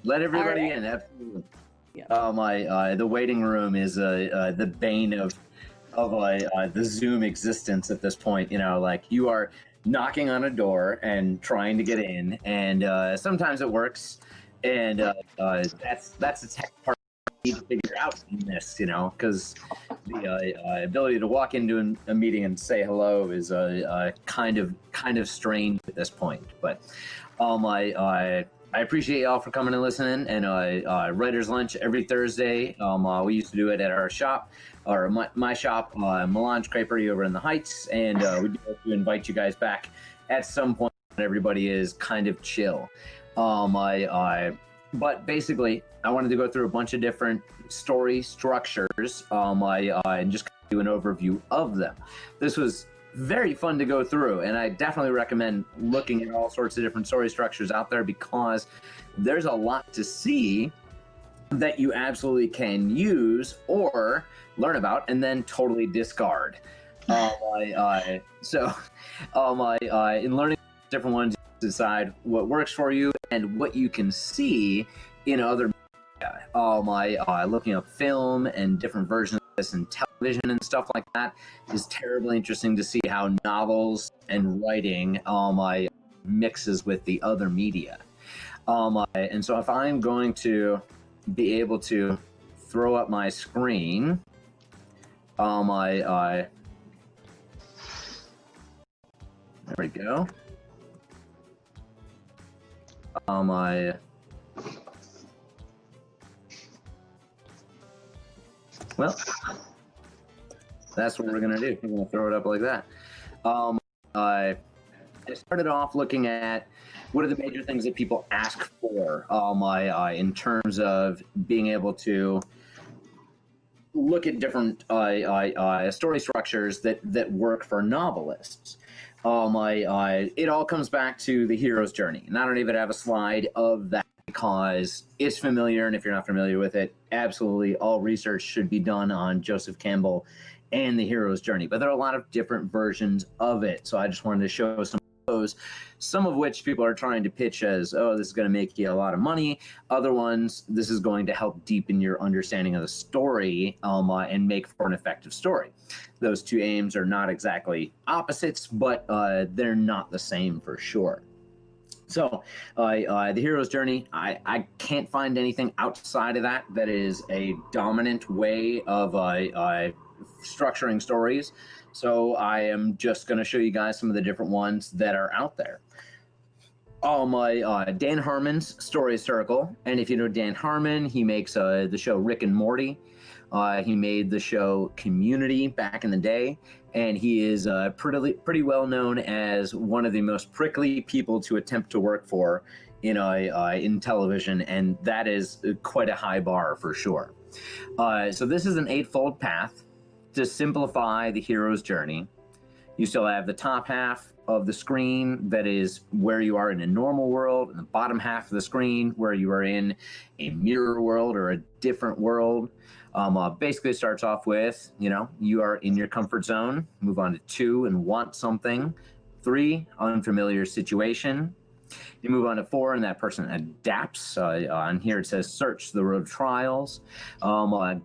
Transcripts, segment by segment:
let everybody right. in. Absolutely. Yeah. The waiting room is the bane of the Zoom existence at this point. You know, like you are knocking on a door and trying to get in, and sometimes it works, and that's the tech part you need to figure out in this. You know, because the ability to walk into a meeting and say hello is kind of strange at this point. But I appreciate y'all for coming and listening. And Writer's Lunch every Thursday. We used to do it at our shop, or my shop, Melange Creperie over in the Heights. And we do have to invite you guys back at some point when everybody is kind of chill. But basically, I wanted to go through a bunch of different story structures and just do an overview of them. This was very fun to go through, and I definitely recommend looking at all sorts of different story structures out there, because there's a lot to see that you absolutely can use or learn about and then totally discard. In learning different ones, you decide what works for you and what you can see in other media. Looking up film and different versions of this and television and stuff like that is terribly interesting to see how novels and writing mixes with the other media. And so if I'm going to be able to throw up my screen, there we go. Well, that's what we're gonna do. We're gonna throw it up like that. I started off looking at what are the major things that people ask for in terms of being able to look at different story structures that work for novelists. It all comes back to the hero's journey, and I don't even have a slide of that because it's familiar, and if you're not familiar with it, absolutely all research should be done on Joseph Campbell and the hero's journey. But there are a lot of different versions of it, so I just wanted to show some of those, some of which people are trying to pitch as, oh, this is going to make you a lot of money. Other ones, this is going to help deepen your understanding of the story and make for an effective story. Those two aims are not exactly opposites, but they're not the same for sure. So the hero's journey, I can't find anything outside of that that is a dominant way of structuring stories. So I am just going to show you guys some of the different ones that are out there. Dan Harmon's Story Circle. And if you know Dan Harmon, he makes the show Rick and Morty. He made the show Community back in the day, and he is pretty well known as one of the most prickly people to attempt to work for in television, and that is quite a high bar for sure. So this is an 8-fold path to simplify the hero's journey. You still have the top half of the screen that is where you are in a normal world, and the bottom half of the screen where you are in a mirror world or a different world. Basically, it starts off with, you are in your comfort zone. Move on to 2 and want something. 3, unfamiliar situation. You move on to 4, and that person adapts. On here it says search the road of trials.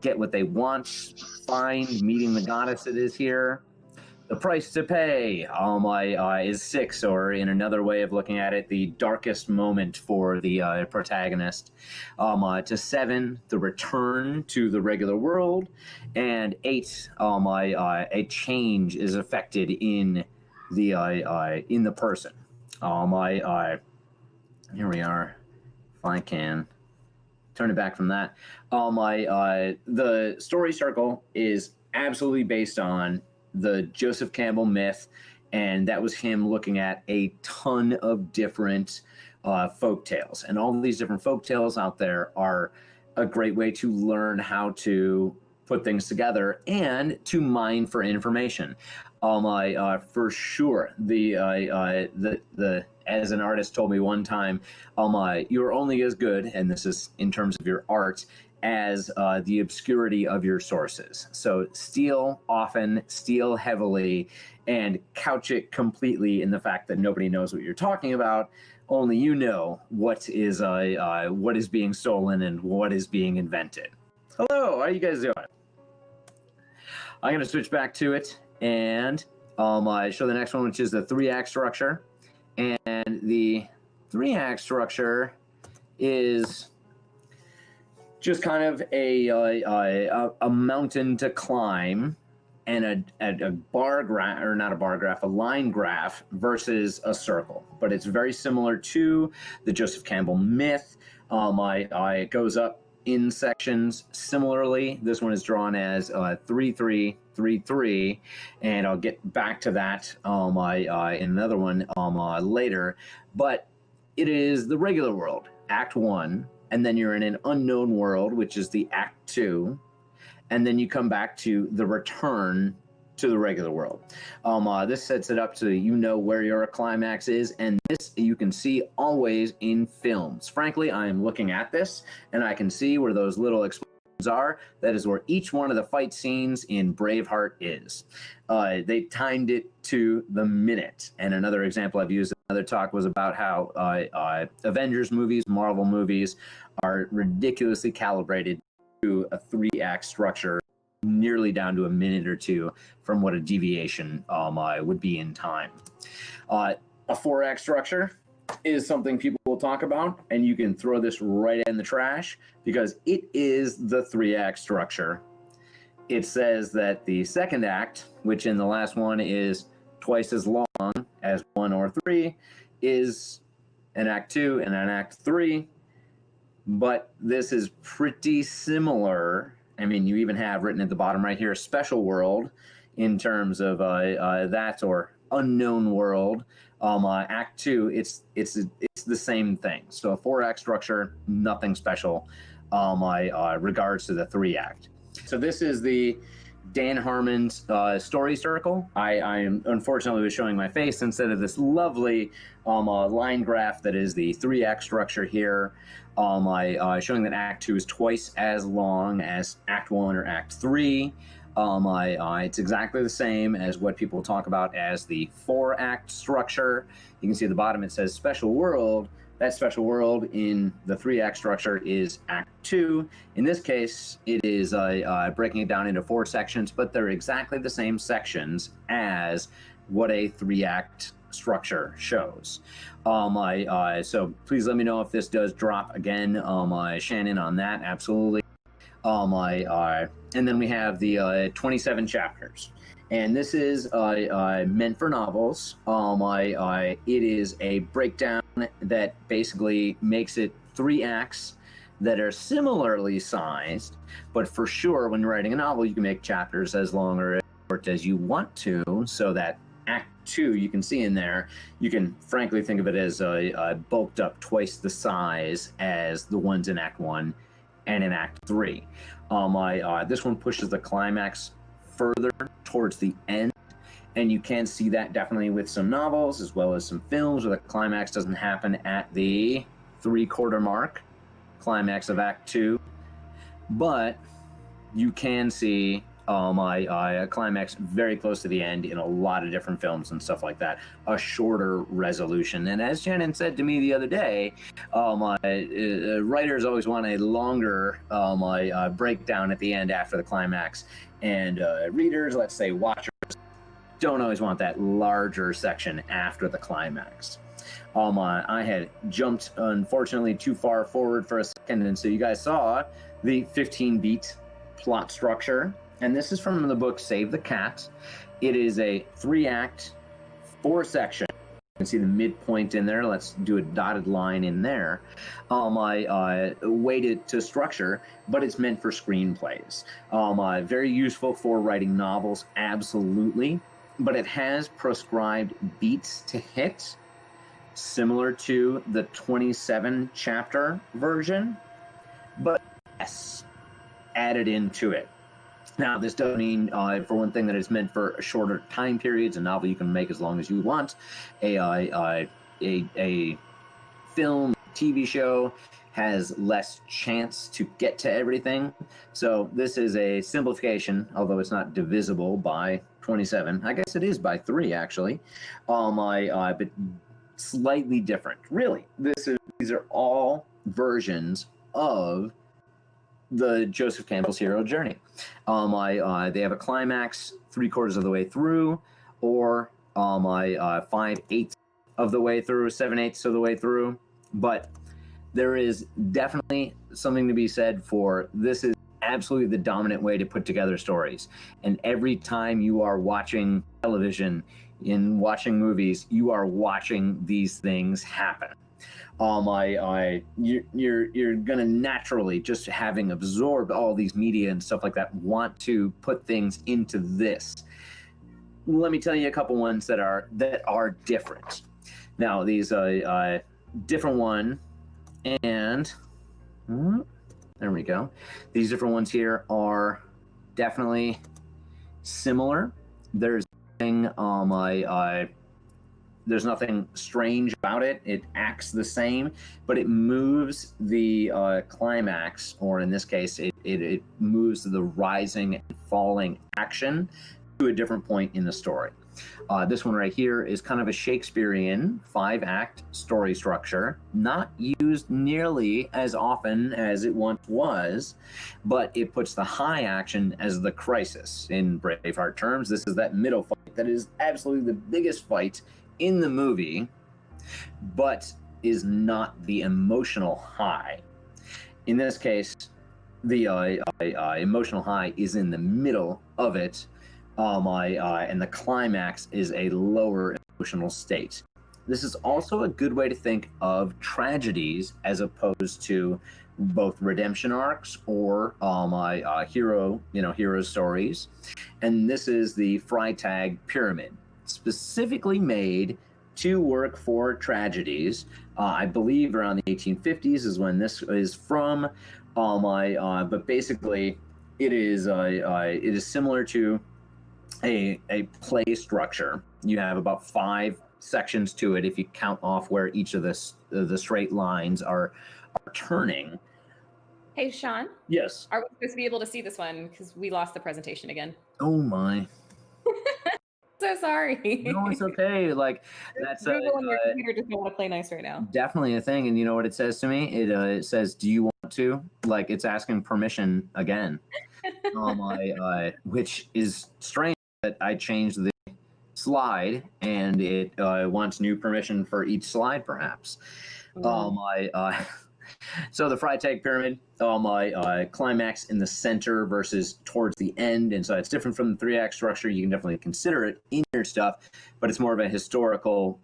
Get what they want. Find meeting the goddess it is here. The price to pay is 6, or in another way of looking at it, the darkest moment for the protagonist. To 7, the return to the regular world, and 8, a change is affected in the person. Here we are. If I can turn it back from that, the story circle is absolutely based on the Joseph Campbell myth, and that was him looking at a ton of different folk tales. And all of these different folk tales out there are a great way to learn how to put things together and to mine for information. For sure, the as an artist told me one time, you're only as good, and this is in terms of your art, as the obscurity of your sources. So steal often, steal heavily, and couch it completely in the fact that nobody knows what you're talking about. only you know what is being stolen and what is being invented. Hello, how are you guys doing? I'm going to switch back to it and show the next one, which is the 3-act structure. And the 3-act structure is just kind of a mountain to climb, and a bar graph, or not a bar graph, a line graph versus a circle. But it's very similar to the Joseph Campbell myth. It goes up in sections similarly. This one is drawn as 3-3-3-3, and I'll get back to that in another one later. But it is the regular world, Act 1, and then you're in an unknown world, which is the Act 2, and then you come back to the return to the regular world. This sets it up so you know where your climax is, and this you can see always in films. Frankly, I am looking at this, and I can see where those little explosions are. That is where each one of the fight scenes in Braveheart is. They timed it to the minute. And another example I've used in another talk was about how Avengers movies, Marvel movies, are ridiculously calibrated to a 3-act structure, nearly down to a minute or two from what a deviation would be in time. A 4-act structure is something people will talk about, and you can throw this right in the trash because it is the 3-act structure. It says that the 2nd act, which in the last one is twice as long as 1 or 3, is an Act 2 and an Act 3. But this is pretty similar. I mean, you even have written at the bottom right here, Special World, in terms of that, or Unknown World. Act 2, it's the same thing. So a 4-act structure, nothing special. Regards to the 3-act. So this is the Dan Harmon's story circle. I am unfortunately was showing my face instead of this lovely line graph that is the 3-act structure here. Showing that Act 2 is twice as long as Act 1 or Act 3. It's exactly the same as what people talk about as the 4-act structure. You can see at the bottom it says Special World. That Special World in the 3-act structure is Act 2. In this case, it is breaking it down into 4 sections, but they're exactly the same sections as what a 3-act structure shows. So please let me know if this does drop again, Shannon, on that. Absolutely. And then we have the 27 chapters. And this is meant for novels. It is a breakdown that basically makes it 3 acts that are similarly sized, but for sure, when you're writing a novel, you can make chapters as long or as short as you want to, so that Act 2, you can see in there, you can frankly think of it as bulked up twice the size as the ones in Act 1 and in Act 3. This one pushes the climax further towards the end, and you can see that definitely with some novels as well as some films where the climax doesn't happen at the 3/4 mark, climax of Act 2, but you can see a climax very close to the end in a lot of different films and stuff like that, a shorter resolution. And as Shannon said to me the other day, writers always want a longer breakdown at the end after the climax, and readers, let's say watchers, don't always want that larger section after the climax. I had jumped, unfortunately, too far forward for a second, and so you guys saw the 15-beat plot structure. And this is from the book Save the Cat. It is a 3-act, 4-section. You can see the midpoint in there. Let's do a dotted line in there. Weighted to structure, but it's meant for screenplays. Very useful for writing novels, absolutely. But it has prescribed beats to hit, similar to the 27-chapter version, but yes, added into it. Now, this doesn't mean, for one thing, that it's meant for shorter time periods. A novel you can make as long as you want. A film, TV show has less chance to get to everything. So this is a simplification, although it's not divisible by 27. I guess it is by 3, actually. But slightly different. Really, these are all versions of the Joseph Campbell's hero journey. They have a climax 3/4 of the way through, or 5/8 of the way through, 7/8 of the way through. But there is definitely something to be said for this is absolutely the dominant way to put together stories. And every time you are watching television, in watching movies, you are watching these things happen. You're gonna naturally, just having absorbed all these media and stuff like that, want to put things into this. Let me tell you a couple ones that are different. Now these different one, and there we go. These different ones here are definitely similar. There's there's nothing strange about it. It acts the same, but it moves the climax, or in this case, it moves the rising and falling action to a different point in the story. This one right here is kind of a Shakespearean 5-act story structure, not used nearly as often as it once was, but it puts the high action as the crisis. In Braveheart terms, this is that middle fight that is absolutely the biggest fight in the movie, but is not the emotional high. In this case, the emotional high is in the middle of it, and the climax is a lower emotional state. This is also a good way to think of tragedies as opposed to both redemption arcs or hero stories. And this is the Freytag pyramid, specifically made to work for tragedies. I believe around the 1850s is when this is from. But basically, it is similar to a play structure. You have about 5 sections to it if you count off where each of the straight lines are turning. Hey, Sean. Yes. Are we supposed to be able to see this one? Because we lost the presentation again. Oh my. So sorry. No, it's okay. Like that's Google and your computer just don't want to play nice right now. Definitely a thing. And you know what it says to me? It says, "Do you want to?" Like it's asking permission again. Which is strange that I changed the slide and it wants new permission for each slide, perhaps. So the Freytag pyramid, climax in the center versus towards the end, and so it's different from the 3-act structure. You can definitely consider it in your stuff, but it's more of a historical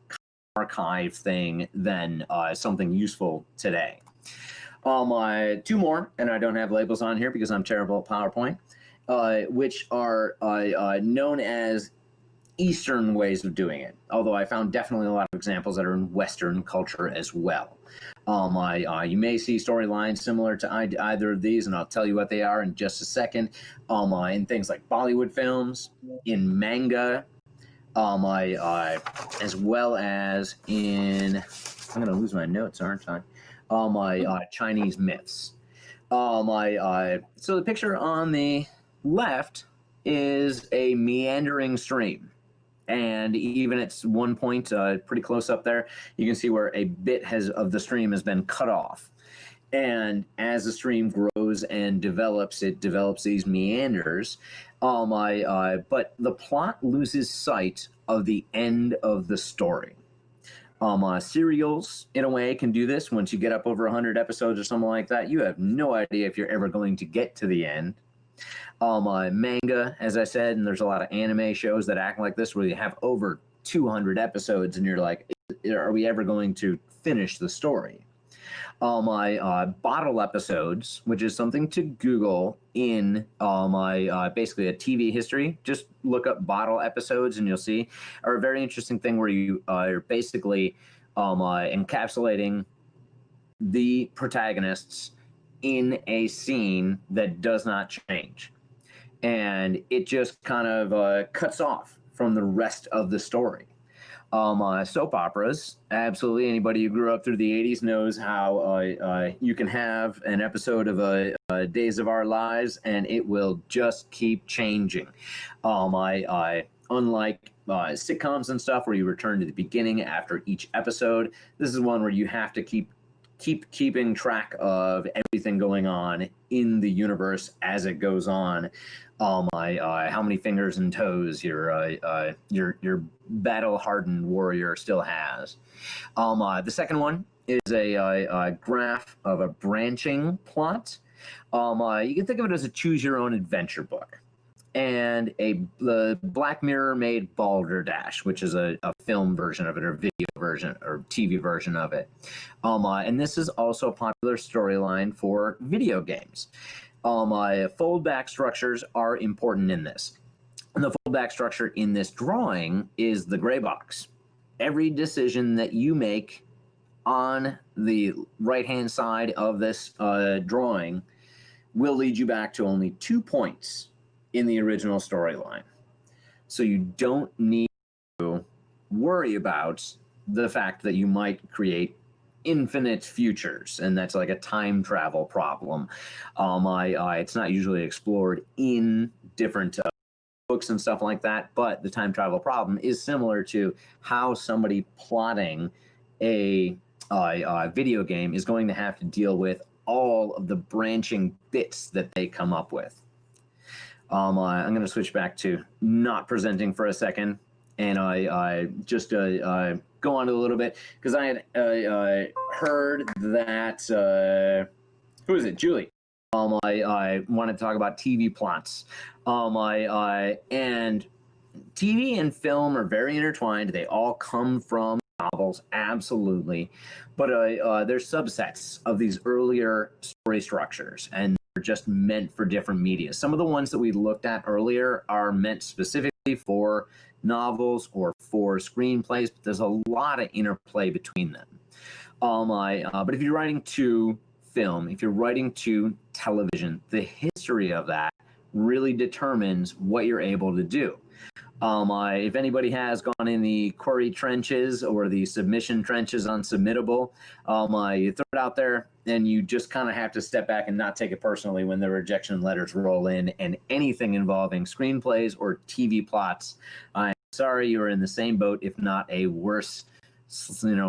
archive thing than something useful today. 2 more, and I don't have labels on here because I'm terrible at PowerPoint, which are known as Eastern ways of doing it, although I found definitely a lot of examples that are in Western culture as well. You may see storylines similar to either of these, and I'll tell you what they are in just a second. In things like Bollywood films, in manga, as well as in, I'm going to lose my notes, aren't I? Chinese myths. So the picture on the left is a meandering stream. And even at one point, pretty close up there, you can see where a bit of the stream has been cut off. And as the stream grows and develops, it develops these meanders. But the plot loses sight of the end of the story. Serials, in a way, can do this. Once you get up over 100 episodes or something like that, you have no idea if you're ever going to get to the end. Manga, as I said, and there's a lot of anime shows that act like this where you have over 200 episodes and you're like, are we ever going to finish the story? Bottle episodes, which is something to Google in basically a TV history. Just look up bottle episodes and you'll see, are a very interesting thing where you are basically encapsulating the protagonists in a scene that does not change. And it just kind of cuts off from the rest of the story. Soap operas, absolutely. Anybody who grew up through the 80s knows how you can have an episode of Days of Our Lives and it will just keep changing. unlike sitcoms and stuff where you return to the beginning after each episode, this is one where you have to keeping track of everything going on in the universe as it goes on. How many fingers and toes your battle-hardened warrior still has. The second one is a graph of a branching plot. You can think of it as a choose-your-own-adventure book. And the Black Mirror made Balderdash, which is a film version of it, or video version, or TV version of it. And this is also a popular storyline for video games. Fold-back structures are important in this. And the fold-back structure in this drawing is the gray box. Every decision that you make on the right-hand side of this drawing will lead you back to only 2 points in the original storyline. So you don't need to worry about the fact that you might create infinite futures, and that's like a time travel problem. It's not usually explored in different books and stuff like that, but the time travel problem is similar to how somebody plotting a video game is going to have to deal with all of the branching bits that they come up with. I'm going to switch back to not presenting for a second, and I just go on a little bit, because I had heard that, who is it, Julie? I wanted to talk about TV plots. And TV and film are very intertwined. They all come from novels, absolutely. But there's subsets of these earlier story structures, and they're just meant for different media. Some of the ones that we looked at earlier are meant specifically for novels or for screenplays, but there's a lot of interplay between them. But if you're writing to film, if you're writing to television, the history of that really determines what you're able to do. If anybody has gone in the query trenches or the submission trenches on Submittable, you throw it out there and you just kind of have to step back and not take it personally when the rejection letters roll in, and anything involving screenplays or TV plots, I'm sorry, you're in the same boat, if not a worse,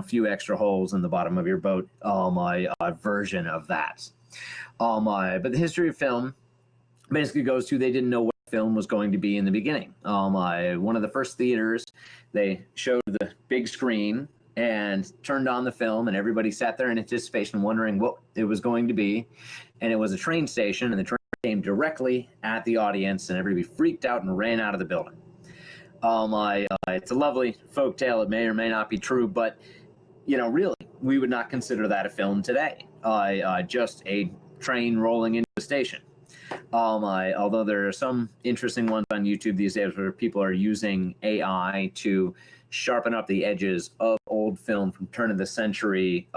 few extra holes in the bottom of your boat, version of that. But the history of film basically goes to, they didn't know what film was going to be in the beginning. One of the first theaters, they showed the big screen and turned on the film, and everybody sat there in anticipation wondering what it was going to be. And it was a train station, and the train came directly at the audience, and everybody freaked out and ran out of the building. It's a lovely folk tale. It may or may not be true, but really, we would not consider that a film today. Just a train rolling into the station. Although there are some interesting ones on YouTube these days where people are using AI to sharpen up the edges of old film from turn of the century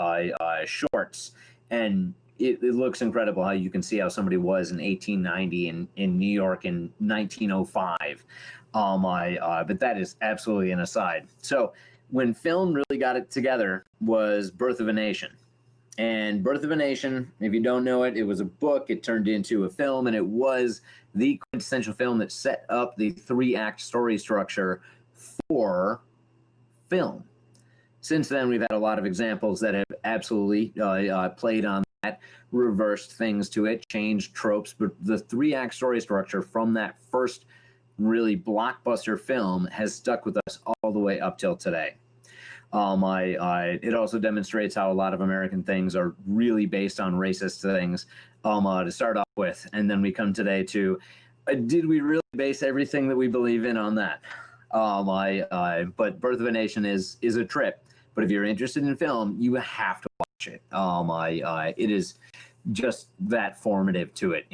shorts, and it looks incredible how you can see how somebody was in 1890 in New York in 1905. But that is absolutely an aside. So when film really got it together was Birth of a Nation. And Birth of a Nation, if you don't know it, it was a book. It turned into a film, and it was the quintessential film that set up the 3-act story structure for film. Since then, we've had a lot of examples that have absolutely played on that, reversed things to it, changed tropes. But the 3-act story structure from that first really blockbuster film has stuck with us all the way up till today. It also demonstrates how a lot of American things are really based on racist things to start off with. And then we come today to, did we really base everything that we believe in on that? But Birth of a Nation is a trip. But if you're interested in film, you have to watch it. It is just that formative to it,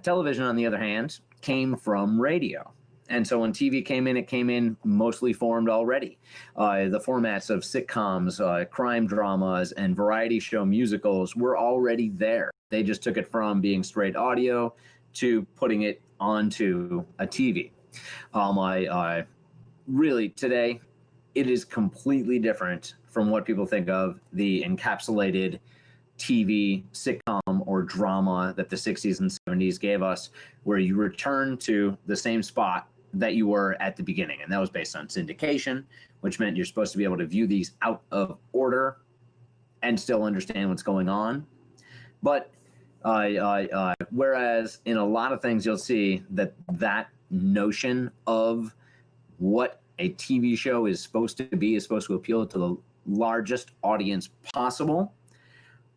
Television, on the other hand, came from radio. And so when TV came in, it came in mostly formed already. The formats of sitcoms, crime dramas, and variety show musicals were already there. They just took it from being straight audio to putting it onto a TV. Really, today, it is completely different from what people think of the encapsulated TV sitcom or drama that the 60s and 70s gave us, where you return to the same spot that you were at the beginning. And that was based on syndication, which meant you're supposed to be able to view these out of order and still understand what's going on. But whereas in a lot of things, you'll see that notion of what a TV show is supposed to be is supposed to appeal to the largest audience possible.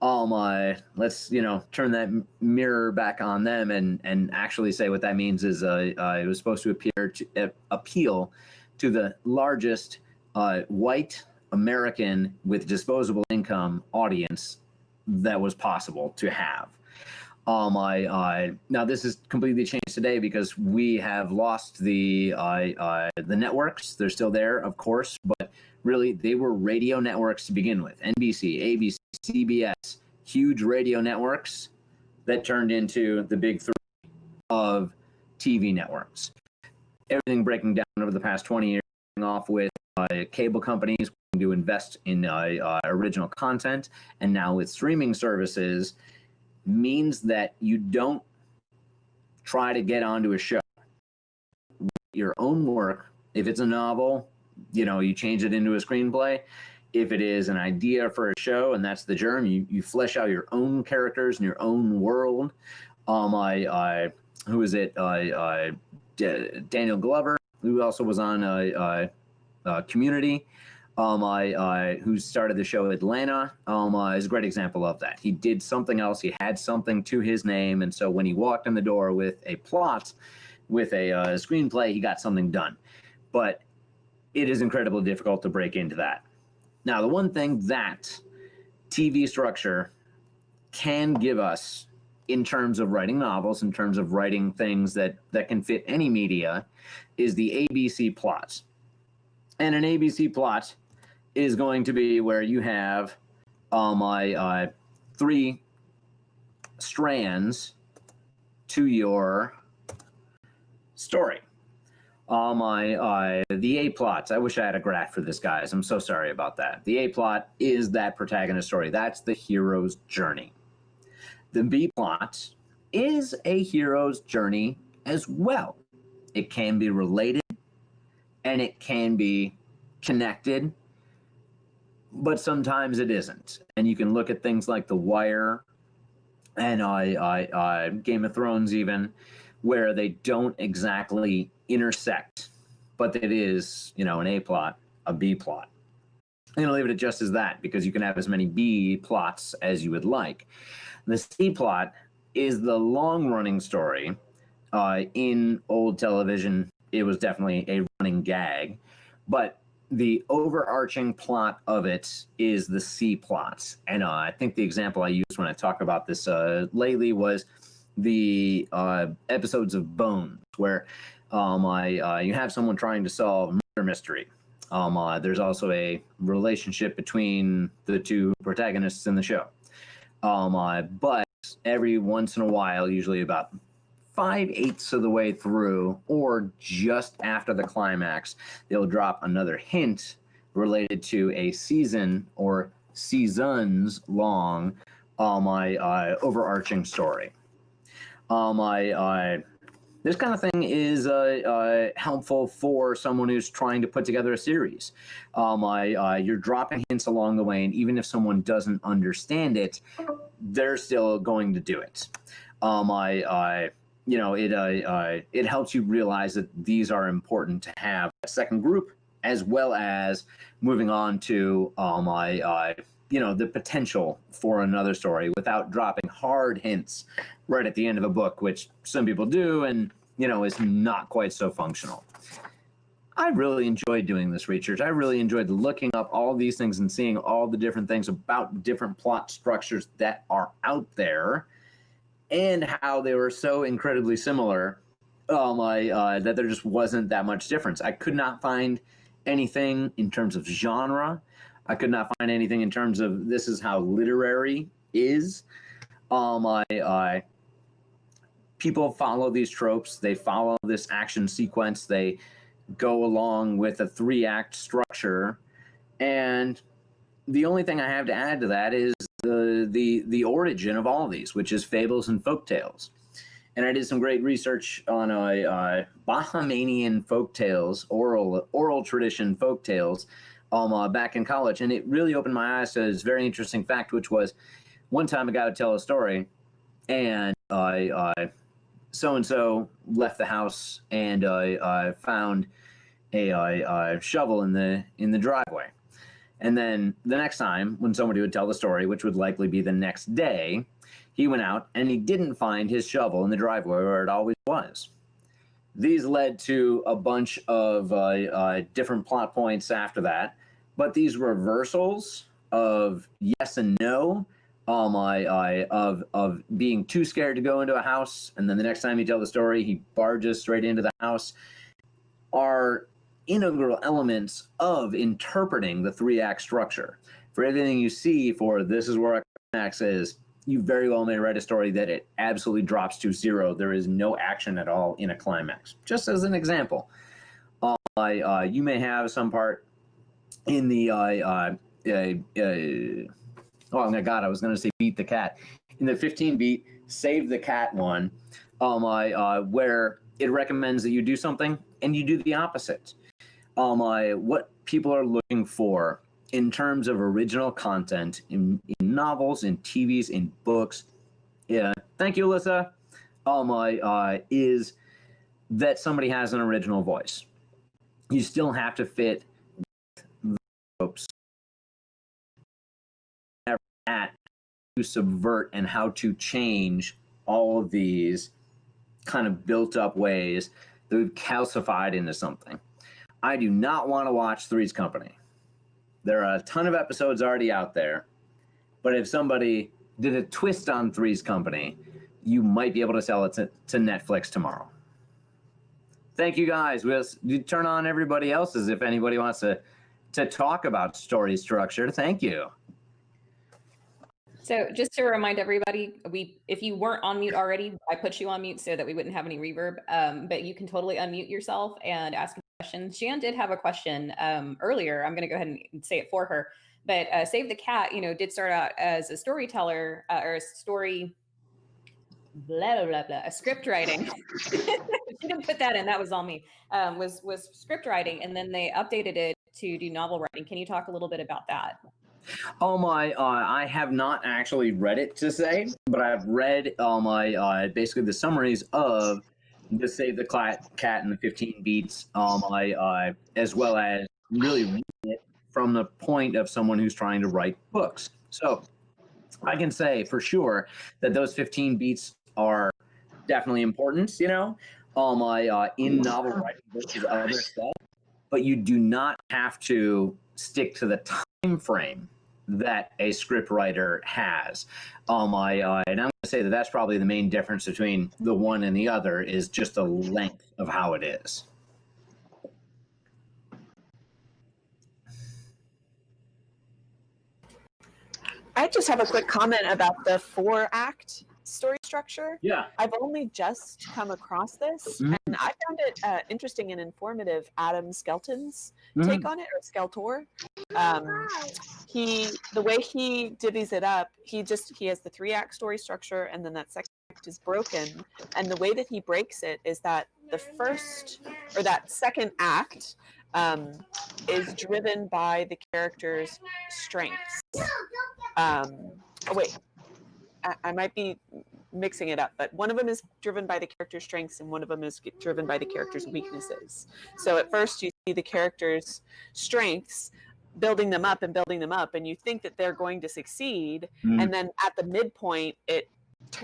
Let's turn that mirror back on them and actually say what that means is it was supposed to appeal to the largest white American with disposable income audience that was possible to have. Now this is completely changed today because we have lost the networks. They're still there, of course, but really they were radio networks to begin with. NBC, ABC, CBS, huge radio networks that turned into the big three of TV networks. Everything breaking down over the past 20 years, off with cable companies to invest in original content, and now with streaming services, means that you don't try to get onto a show. Your own work, if it's a novel, you change it into a screenplay. If it is an idea for a show, and that's the germ, you flesh out your own characters and your own world. Who is it? Daniel Glover, who also was on Community, who started the show Atlanta, is a great example of that. He did something else. He had something to his name, and so when he walked in the door with a plot, with a screenplay, he got something done. But it is incredibly difficult to break into that. Now, the one thing that TV structure can give us in terms of writing novels, in terms of writing things that can fit any media, is the ABC plot. And an ABC plot is going to be where you have three strands to your story. The A plot, I wish I had a graph for this, guys. I'm so sorry about that. The A plot is that protagonist story. That's the hero's journey. The B plot is a hero's journey as well. It can be related and it can be connected, but sometimes it isn't. And you can look at things like The Wire and Game of Thrones even, where they don't exactly intersect, but it is, an A plot, a B plot. I'm going to leave it at just as that, because you can have as many B plots as you would like. The C plot is the long-running story. In old television, it was definitely a running gag, but the overarching plot of it is the C plot. And I think the example I used when I talk about this lately was the episodes of Bones, where you have someone trying to solve a murder mystery. There's also a relationship between the two protagonists in the show. But every once in a while, usually about 5/8 of the way through, or just after the climax, they'll drop another hint related to a season or seasons long overarching story. This kind of thing is helpful for someone who's trying to put together a series. You're dropping hints along the way, and even if someone doesn't understand it, they're still going to do it. It helps you realize that these are important to have a second group, as well as moving on to the potential for another story without dropping hard hints right at the end of a book, which some people do, and is not quite so functional. I really enjoyed doing this research. I really enjoyed looking up all these things and seeing all the different things about different plot structures that are out there, and how they were so incredibly similar that there just wasn't that much difference. I could not find anything in terms of genre. I could not find anything in terms of this is how literary is. People follow these tropes. They follow this action sequence. They go along with a 3-act structure. And the only thing I have to add to that is the origin of all of these, which is fables and folktales. and I did some great research on Bahamian folktales, oral tradition folktales, back in college, and it really opened my eyes to this very interesting fact, which was one time a guy would tell a story, and so and so left the house and found a shovel in the driveway. And then the next time when somebody would tell the story, which would likely be the next day, he went out and he didn't find his shovel in the driveway where it always was. These led to a bunch of different plot points after that, but these reversals of yes and no, of being too scared to go into a house, and then the next time you tell the story, he barges straight into the house, are integral elements of interpreting the three-act structure. For everything you see for this is where a climax is, you very well may write a story that it absolutely drops to zero. There is no action at all in a climax. Just as an example, you may have some part in the oh my god, I was going to say beat the cat. In the 15-beat save the cat one, where it recommends that you do something and you do the opposite. What people are looking for in terms of original content in novels, in TVs, in books, thank you, Alyssa, is that somebody has an original voice. You still have to fit the ropes at to subvert and how to change all of these kind of built up ways that we've calcified into something. I do not want to watch Three's Company. There are a ton of episodes already out there, but if somebody did a twist on Three's Company, you might be able to sell it to Netflix tomorrow. Thank you, guys. We'll turn on everybody else's if anybody wants to talk about story structure. Thank you. So just to remind everybody, if you weren't on mute already, I put you on mute so that we wouldn't have any reverb, but you can totally unmute yourself and ask a question. Shan did have a question earlier. I'm going to go ahead and say it for her. But Save the Cat, did start out as a storyteller or a story, blah, blah, blah, a script writing. She didn't put that in. That was all me. Was script writing, and then they updated it to do novel writing. Can you talk a little bit about that? Oh my, I have not actually read it to say, but I've read basically the summaries of the Save the Cat and the 15 Beats, as well as really reading it from the point of someone who's trying to write books. So I can say for sure that those 15 beats are definitely important, in novel writing versus other stuff, but you do not have to stick to the time frame that a script writer has. And I'm going to say that that's probably the main difference between the one and the other is just the length of how it is. I just have a quick comment about the 4-act story structure. Yeah. I've only just come across this, and I found it interesting and informative. Adam Skelton's take on it, or Skeltor. The way he divvies it up, he has the 3-act story structure, and then that second act is broken. And the way that he breaks it is that the first, or that second act, is driven by the character's strengths. I might be mixing it up, but one of them is driven by the character's strengths and one of them is driven by the character's weaknesses. So at first you see the character's strengths, building them up, and you think that they're going to succeed, and then at the midpoint it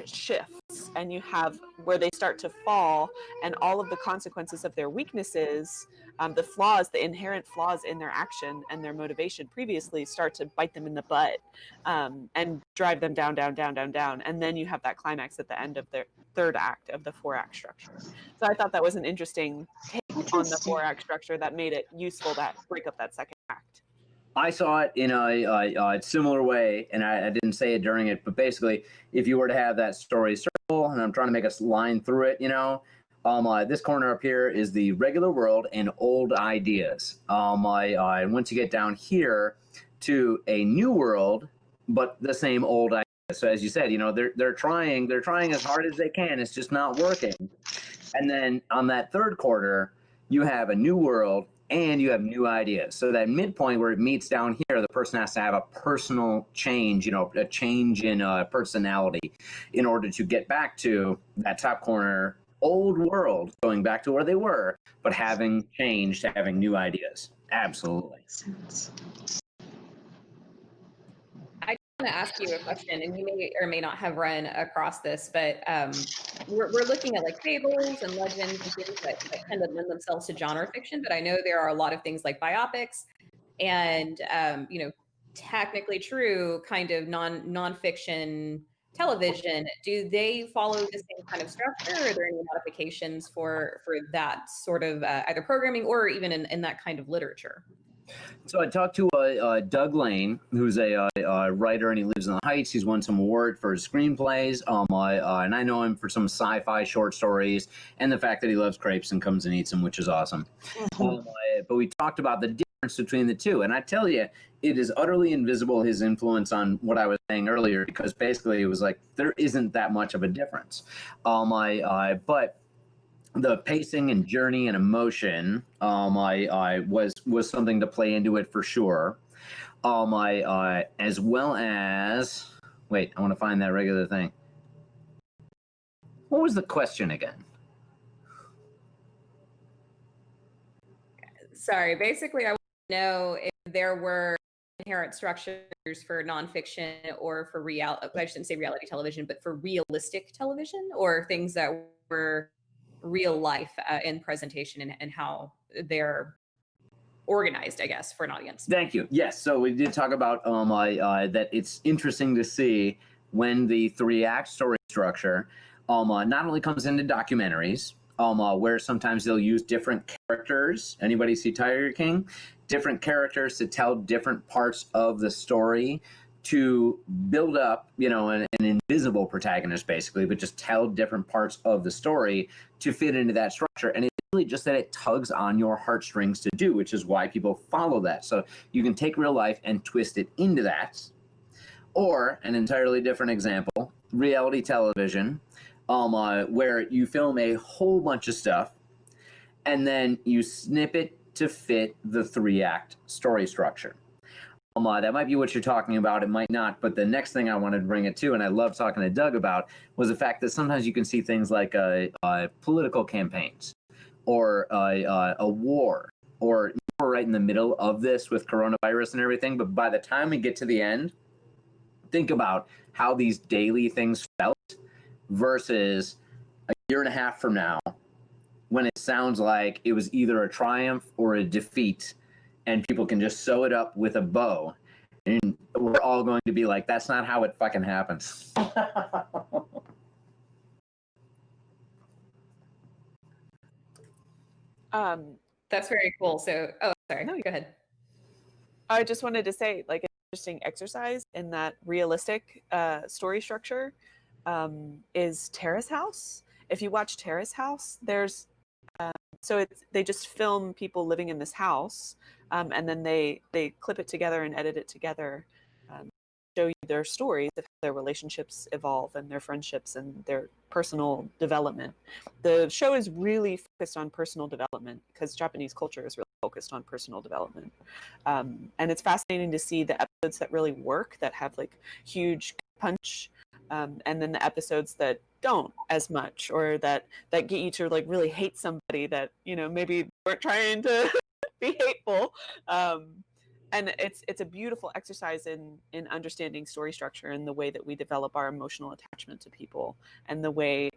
shifts, and you have where they start to fall, and all of the consequences of their weaknesses, the inherent flaws in their action and their motivation previously, start to bite them in the butt, and drive them down, and then you have that climax at the end of their third act of the 4-act structure. So I thought that was an interesting take on the 4-act structure that made it useful to break up that second act. I saw it in a similar way, and I didn't say it during it, but basically, if you were to have that story circle, and I'm trying to make a line through it, this corner up here is the regular world and old ideas. Once you get down here to a new world, but the same old ideas, So as you said, they're trying as hard as they can. It's just not working. And then on that third quarter, you have a new world and you have new ideas. So that midpoint where it meets down here, the person has to have a personal change, a change in personality in order to get back to that top corner old world, going back to where they were, but having changed, having new ideas. Absolutely. I want to ask you a question, and you may or may not have run across this, but we're looking at like fables and legends and things that kind of lend themselves to genre fiction. But I know there are a lot of things like biopics and technically true kind of nonfiction television. Do they follow the same kind of structure? Are there any modifications for that sort of either programming or even in that kind of literature? So I talked to Doug Lane, who's a writer, and he lives in the Heights. He's won some award for his screenplays, and I know him for some sci-fi short stories, and the fact that he loves crepes and comes and eats them, which is awesome. But we talked about the difference between the two, and I tell you, it is utterly invisible, his influence on what I was saying earlier, because basically it was like there isn't that much of a difference. But the pacing and journey and emotion was something to play into it for sure. As well as, wait, I want to find that regular thing. What was the question again? Sorry, basically I want to know if there were inherent structures for nonfiction or for I shouldn't say reality television, but for realistic television, or things that were real life in presentation and how they're organized, I guess, for an audience. Thank you. Yes, so we did talk about that it's interesting to see when the 3-act story structure not only comes into documentaries, where sometimes they'll use different characters. Anybody see Tiger King? Different characters to tell different parts of the story to build up, an invisible protagonist, basically, but just tell different parts of the story to fit into that structure. And it's really just that it tugs on your heartstrings to do, which is why people follow that. So you can take real life and twist it into that. Or an entirely different example, reality television, where you film a whole bunch of stuff and then you snip it to fit the 3-act story structure. That might be what you're talking about. It might not. But the next thing I wanted to bring it to, and I love talking to Doug about, was the fact that sometimes you can see things like political campaigns or a war, or we're right in the middle of this with coronavirus and everything. But by the time we get to the end, think about how these daily things felt versus a year and a half from now, when it sounds like it was either a triumph or a defeat, and people can just sew it up with a bow, and we're all going to be like, that's not how it fucking happens. That's very cool. So, sorry, No, go ahead. I just wanted to say, like, an interesting exercise in that realistic story structure is Terrace House. If you watch Terrace House, there's they just film people living in this house, and then they clip it together and edit it together, show you their stories of how their relationships evolve and their friendships and their personal development. The show is really focused on personal development because Japanese culture is really focused on personal development. And it's fascinating to see the episodes that really work, that have like huge punch, and then the episodes that don't as much, or that get you to like really hate somebody that maybe weren't trying to be hateful. And it's a beautiful exercise in understanding story structure and the way that we develop our emotional attachment to people, and the way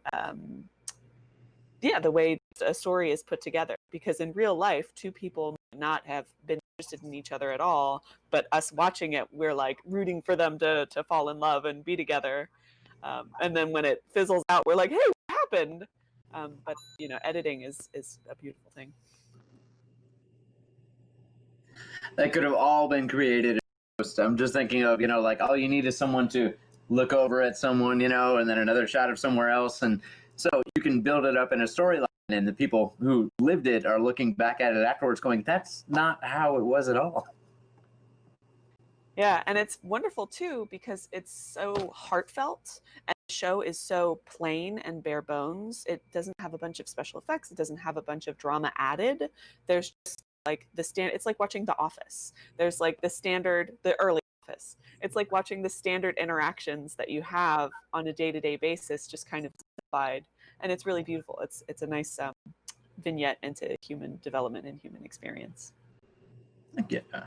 the way a story is put together. Because in real life, two people might not have been interested in each other at all, but us watching it, we're like rooting for them to fall in love and be together. And then when it fizzles out, we're like, hey, what happened? But editing is a beautiful thing. That could have all been created. I'm just thinking of, like all you need is someone to look over at someone, and then another shot of somewhere else. And so you can build it up in a storyline, and the people who lived it are looking back at it afterwards going, that's not how it was at all. Yeah, and it's wonderful too because it's so heartfelt and the show is so plain and bare bones. It doesn't have a bunch of special effects, it doesn't have a bunch of drama added. There's just like the stand it's like watching The Office. There's like the early Office. It's like watching the standard interactions that you have on a day-to-day basis just kind of simplified, and it's really beautiful. It's a nice vignette into human development and human experience. I get that.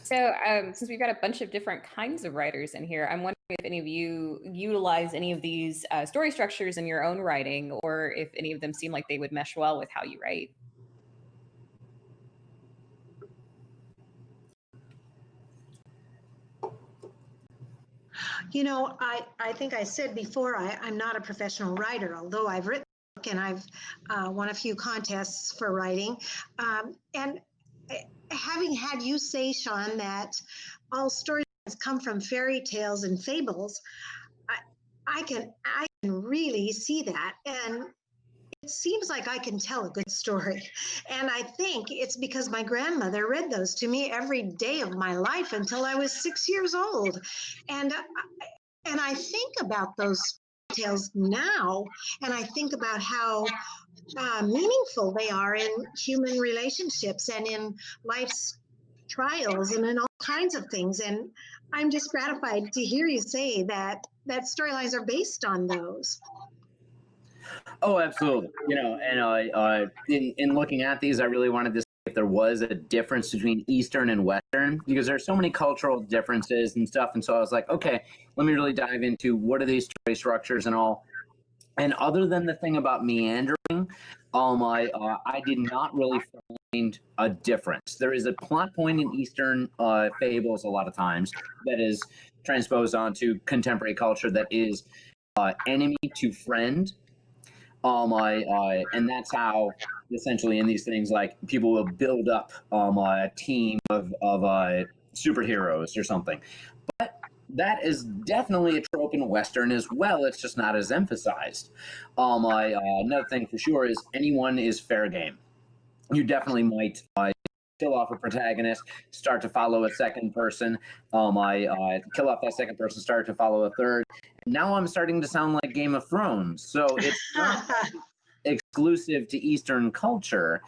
So, since we've got a bunch of different kinds of writers in here, I'm wondering if any of you utilize any of these story structures in your own writing, or if any of them seem like they would mesh well with how you write. You know, I think I said before, I'm not a professional writer, although I've written a book and I've won a few contests for writing. And having had you say, Sean, that all stories come from fairy tales and fables, I can really see that. And it seems like I can tell a good story. And I think it's because my grandmother read those to me every day of my life until I was 6 years old. And I think about those tales now, and I think about how meaningful they are in human relationships and in life's trials and in all kinds of things. And I'm just gratified to hear you say that storylines are based on those. Oh, absolutely. And in looking at these, I really wanted to see if there was a difference between Eastern and Western, because there's so many cultural differences and stuff. And so I was like, okay, let me really dive into what are these story structures and all. And other than the thing about meandering, I did not really find a difference. There is a plot point in Eastern fables a lot of times that is transposed onto contemporary culture that is enemy to friend. And that's how essentially in these things, like people will build up a team of superheroes or something. But that is definitely a trope in Western as well. It's just not as emphasized. Another thing for sure is anyone is fair game. You definitely might kill off a protagonist, start to follow a second person. Kill off that second person, start to follow a third. Now I'm starting to sound like Game of Thrones. So it's not exclusive to Eastern culture.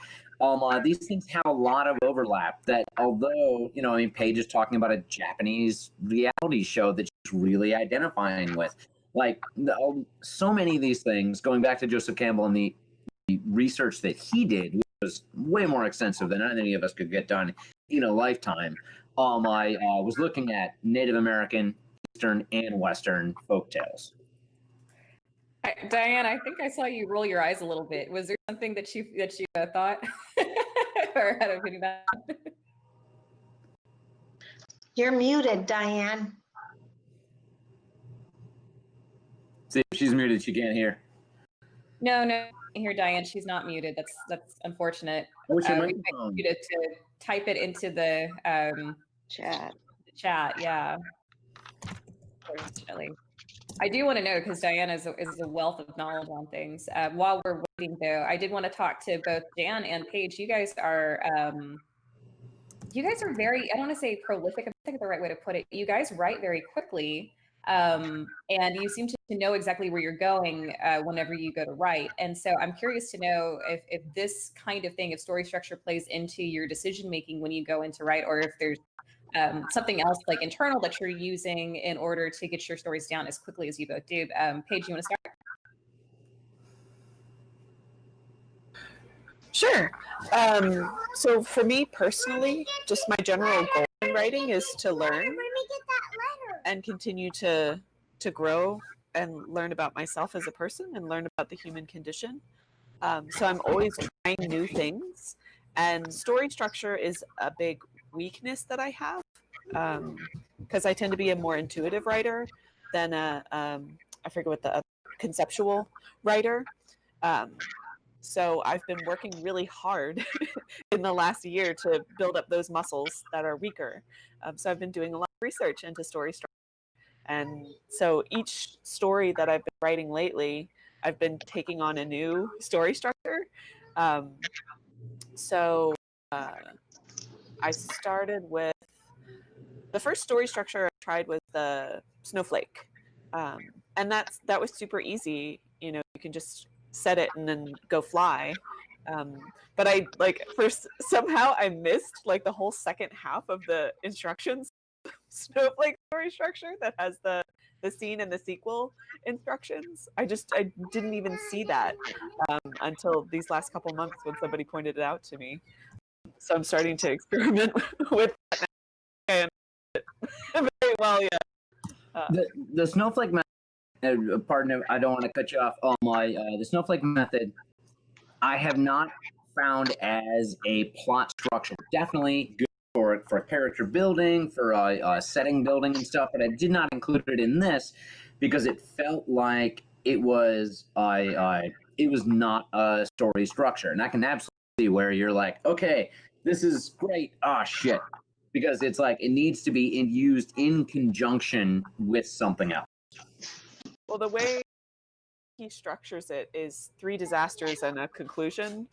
These things have a lot of overlap that although, Paige is talking about a Japanese reality show that she's really identifying with. Like so many of these things, going back to Joseph Campbell and the research that he did, which was way more extensive than any of us could get done in a lifetime. I was looking at Native American, Eastern, and Western folk tales. Diane, I think I saw you roll your eyes a little bit. Was there something that you thought or had an opinion about? You're muted, Diane. See, if she's muted, she can't hear. No, I hear Diane. She's not muted. That's unfortunate. What's your we microphone? might need to type it into the Chat. Yeah. Unfortunately. I do want to know, because Diane is a wealth of knowledge on things. While we're waiting, though, I did want to talk to both Dan and Paige. You guys are very, I don't want to say prolific, I think the right way to put it. You guys write very quickly, and you seem to know exactly where you're going whenever you go to write. And so I'm curious to know if this kind of thing, if story structure plays into your decision making when you go into write, or if there's something else like internal that you're using in order to get your stories down as quickly as you both do. Paige, you want to start? Sure. So for me personally, just my general goal in writing is to learn and continue to grow and learn about myself as a person and learn about the human condition. So I'm always trying new things, and story structure is a big weakness that I have, because I tend to be a more intuitive writer than I forget what the conceptual writer. So I've been working really hard in the last year to build up those muscles that are weaker. So I've been doing a lot of research into story structure. And so each story that I've been writing lately, I've been taking on a new story structure. Um, so I started with the first story structure I tried was the Snowflake, and that was super easy. You know, you can just set it and then go fly. But I like first somehow I missed like the whole second half of the instructions Snowflake story structure that has the scene and the sequel instructions. I didn't even see that until these last couple months when somebody pointed it out to me. So I'm starting to experiment with that now. And very well, yeah. The Snowflake method, pardon, I don't want to cut you off. The Snowflake method, I have not found as a plot structure. Definitely good for character building, for setting building and stuff, but I did not include it in this because it felt like it was not a story structure, and I can absolutely see where you're like, okay, this is great. Ah, shit, because it's like it needs to be used in conjunction with something else. Well, the way he structures it is 3 disasters and a conclusion.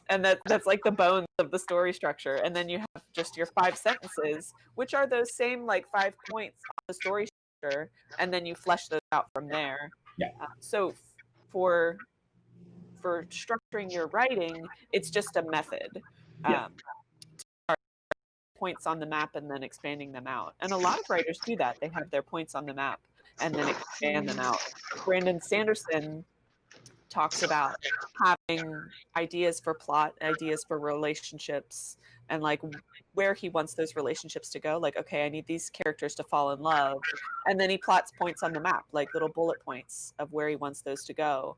And that's like the bones of the story structure. And then you have just your 5 sentences, which are those same like 5 points on the story structure, and then you flesh those out from there. Yeah. So for structuring your writing, it's just a method. Yeah. Points on the map and then expanding them out. And a lot of writers do that. They have their points on the map and then expand them out. Brandon Sanderson talks about having ideas for plot, ideas for relationships, and like where he wants those relationships to go. Like, okay, I need these characters to fall in love. And then he plots points on the map, like little bullet points of where he wants those to go.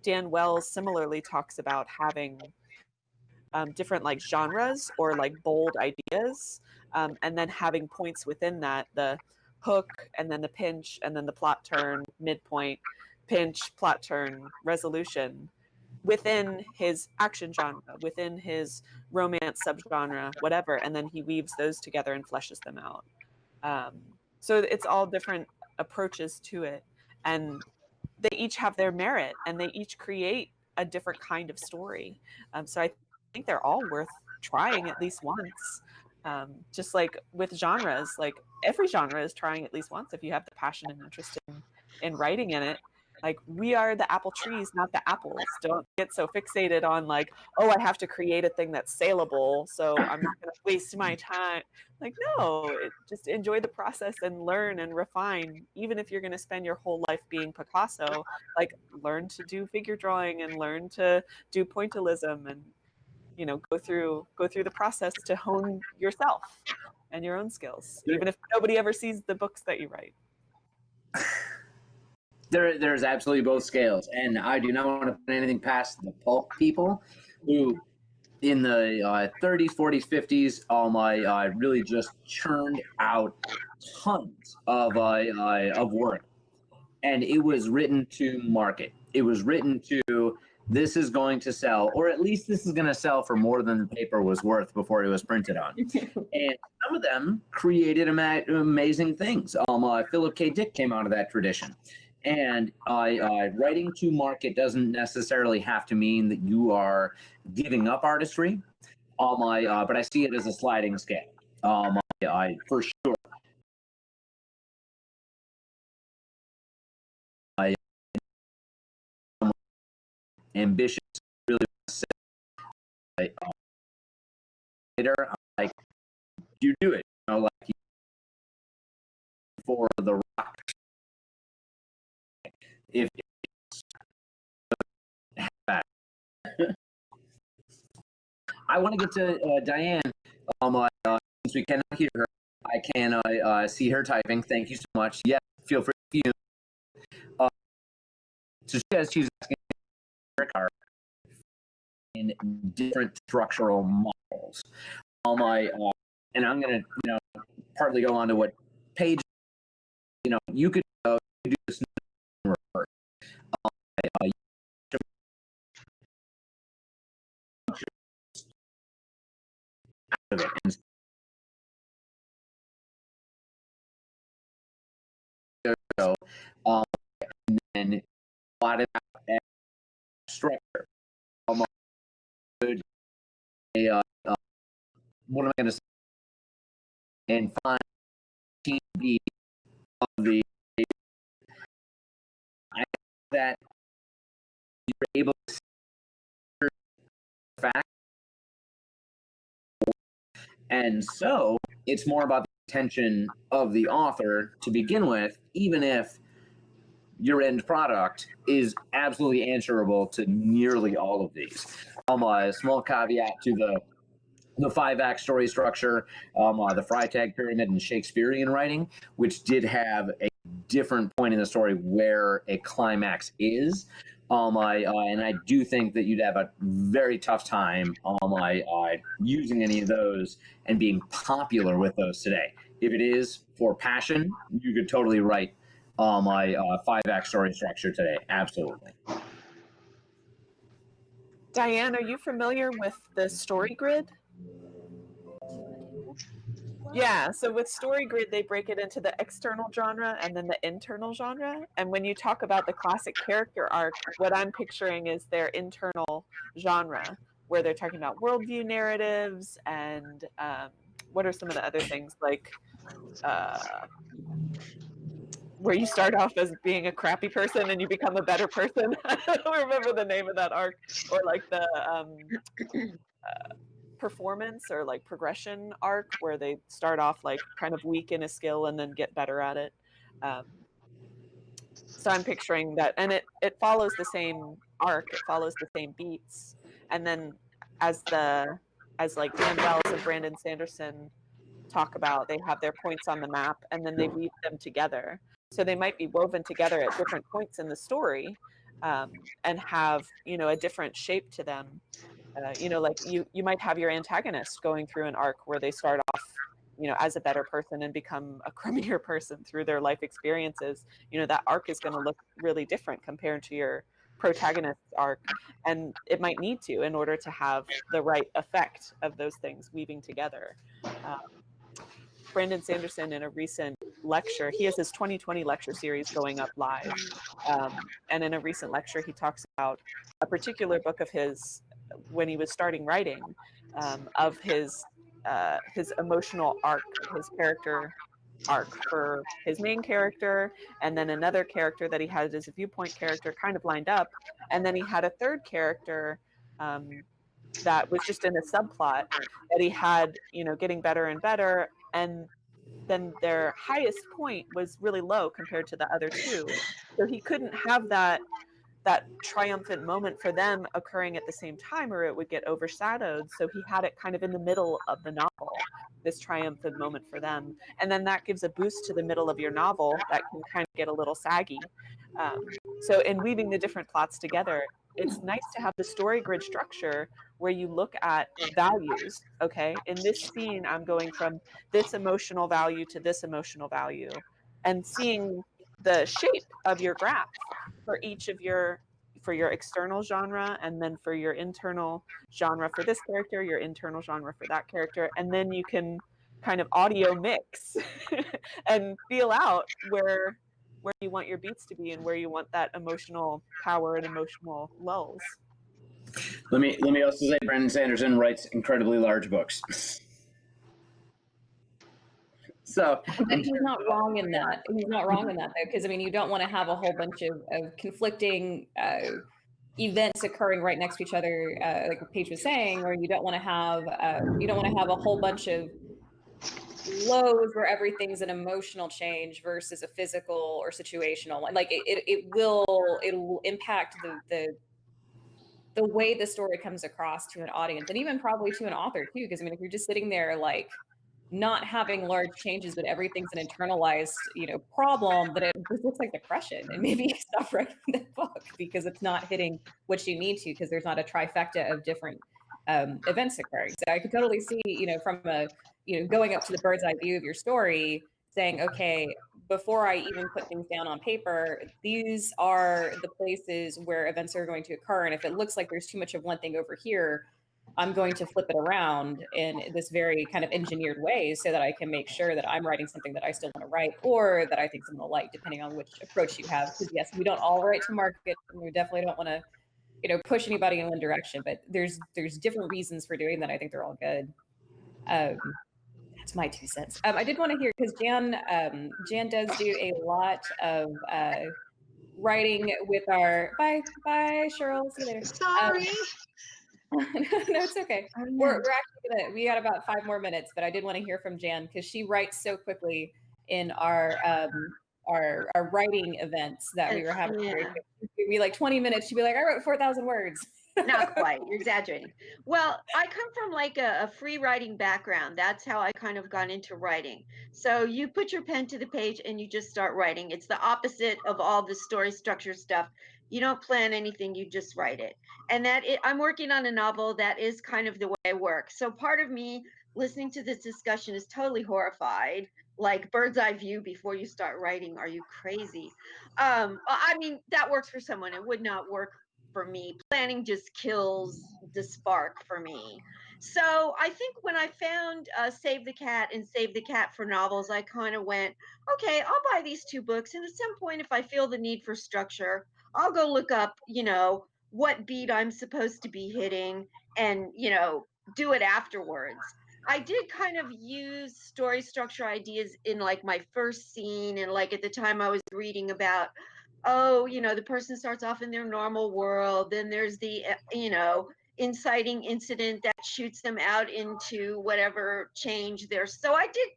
Dan Wells similarly talks about having different like genres or like bold ideas, and then having points within that, the hook and then the pinch and then the plot turn, midpoint, pinch, plot turn, resolution within his action genre, within his romance subgenre, whatever, and then he weaves those together and fleshes them out. So it's all different approaches to it, and they each have their merit and they each create a different kind of story. So I think they're all worth trying at least once. Just like with genres, like every genre is trying at least once if you have the passion and interest in writing in it. Like, we are the apple trees, not the apples. Don't get so fixated on like, oh, I have to create a thing that's saleable, so I'm not going to waste my time. Like, no, just enjoy the process and learn and refine. Even if you're going to spend your whole life being Picasso, like, learn to do figure drawing and learn to do pointillism, and go through the process to hone yourself and your own skills, even if nobody ever sees the books that you write. There's absolutely both scales, and I do not want to put anything past the pulp people who, in the 30s, 40s, 50s, really just churned out tons of work, and it was written to market. It was written to, this is going to sell, or at least this is going to sell for more than the paper was worth before it was printed on. And some of them created amazing things. Philip K. Dick came out of that tradition. And writing to market doesn't necessarily have to mean that you are giving up artistry. But I see it as a sliding scale. For sure. Ambitious, really later, like, you do it, like for the rock. If I want to get to Diane, since we cannot hear her, I can see her typing. Thank you so much. Yes, feel free to use. So she's asking in different structural models. And I'm going to, partly go on to what Paige, you could do this in reverse. And so, and then plot it out as structure. what am I going to say? And find TV of the I that you're able to see fact, and so it's more about the intention of the author to begin with, even if your end product is absolutely answerable to nearly all of these. A small caveat to the 5-act story structure, the Freytag pyramid and Shakespearean writing, which did have a different point in the story where a climax is. And I do think that you'd have a very tough time using any of those and being popular with those today. If it is for passion, you could totally write my 5-act story structure today. Absolutely. Diane, are you familiar with the story grid? Yeah, so with story grid, they break it into the external genre and then the internal genre. And when you talk about the classic character arc, what I'm picturing is their internal genre, where they're talking about worldview narratives and what are some of the other things, like where you start off as being a crappy person and you become a better person. I don't remember the name of that arc, or like the performance or like progression arc, where they start off like kind of weak in a skill and then get better at it. So I'm picturing that, and it follows the same arc, it follows the same beats, and then as like Dan Wells and Brandon Sanderson talk about, they have their points on the map and then they weave them together. So they might be woven together at different points in the story, and have, a different shape to them. Like you might have your antagonist going through an arc where they start off, as a better person and become a crummier person through their life experiences. That arc is going to look really different compared to your protagonist's arc, and it might need to, in order to have the right effect of those things weaving together. Brandon Sanderson, in a recent lecture, he has his 2020 lecture series going up live. And in a recent lecture, he talks about a particular book of his, when he was starting writing, of his emotional arc, his character arc for his main character, and then another character that he had as a viewpoint character kind of lined up. And then he had a third character that was just in a subplot that he had, getting better and better. And then their highest point was really low compared to the other two. So he couldn't have that triumphant moment for them occurring at the same time, or it would get overshadowed. So he had it kind of in the middle of the novel, this triumphant moment for them. And then that gives a boost to the middle of your novel that can kind of get a little saggy. So in weaving the different plots together, it's nice to have the story grid structure where you look at values. Okay, in this scene, I'm going from this emotional value to this emotional value, and seeing the shape of your graph for each of for your external genre, and then for your internal genre for this character, your internal genre for that character, and then you can kind of audio mix and feel out where you want your beats to be and where you want that emotional power and emotional lulls. Let me also say Brandon Sanderson writes incredibly large books. So but he's not wrong in that. He's not wrong in that, though, because you don't want to have a whole bunch of conflicting events occurring right next to each other, like what Paige was saying, or you don't want to have a whole bunch of lows where everything's an emotional change versus a physical or situational one. Like it'll impact the way the story comes across to an audience, and even probably to an author too. Because if you're just sitting there like not having large changes, but everything's an internalized, problem, that it looks like depression, and maybe you stop writing the book because it's not hitting what you need to, because there's not a trifecta of different events occurring. So I could totally see, from a, going up to the bird's eye view of your story, saying, okay, before I even put things down on paper, these are the places where events are going to occur. And if it looks like there's too much of one thing over here, I'm going to flip it around in this very kind of engineered way so that I can make sure that I'm writing something that I still want to write, or that I think someone will like, depending on which approach you have. Because yes, we don't all write to market. And we definitely don't want to, push anybody in one direction, but there's different reasons for doing that. I think they're all good. That's my 2 cents. I did want to hear, because Jan does do a lot of writing with our bye Cheryl, see you later. Sorry. No, it's okay. We're actually we got about 5 more minutes, but I did want to hear from Jan, because she writes so quickly in our writing events that we were having. We like 20 minutes, she'd be like, I wrote 4,000 words. Not quite, you're exaggerating. Well, I come from like a free writing background. That's how I kind of got into writing. So you put your pen to the page and you just start writing. It's the opposite of all the story structure stuff. You don't plan anything, you just write it. And I'm working on a novel that is kind of the way I work. So part of me listening to this discussion is totally horrified, like bird's eye view before you start writing. Are you crazy? I mean, that works for someone. It would not work for me. Planning just kills the spark for me. So I think when I found Save the Cat and Save the Cat for novels, I kind of went, okay, I'll buy these 2 books. And at some point, if I feel the need for structure, I'll go look up, what beat I'm supposed to be hitting and, do it afterwards. I did kind of use story structure ideas in like my first scene. And like at the time I was reading about, the person starts off in their normal world. Then there's the, inciting incident that shoots them out into whatever change there. So I did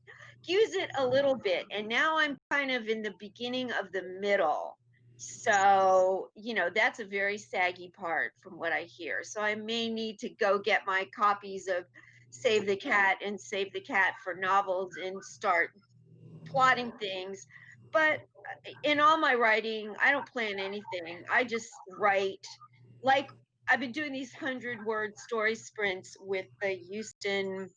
use it a little bit. And now I'm kind of in the beginning of the middle. So, that's a very saggy part from what I hear. So I may need to go get my copies of Save the Cat and Save the Cat for novels and start plotting things. But in all my writing, I don't plan anything. I just write. Like I've been doing these 100-word story sprints with the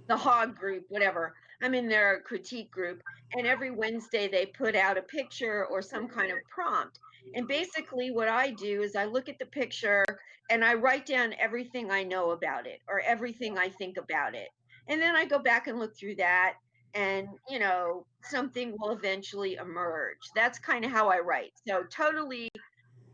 Hog group, whatever. I'm in their critique group, and every Wednesday they put out a picture or some kind of prompt. And basically what I do is I look at the picture and I write down everything I know about it or everything I think about it. And then I go back and look through that, and something will eventually emerge. That's kind of how I write. So totally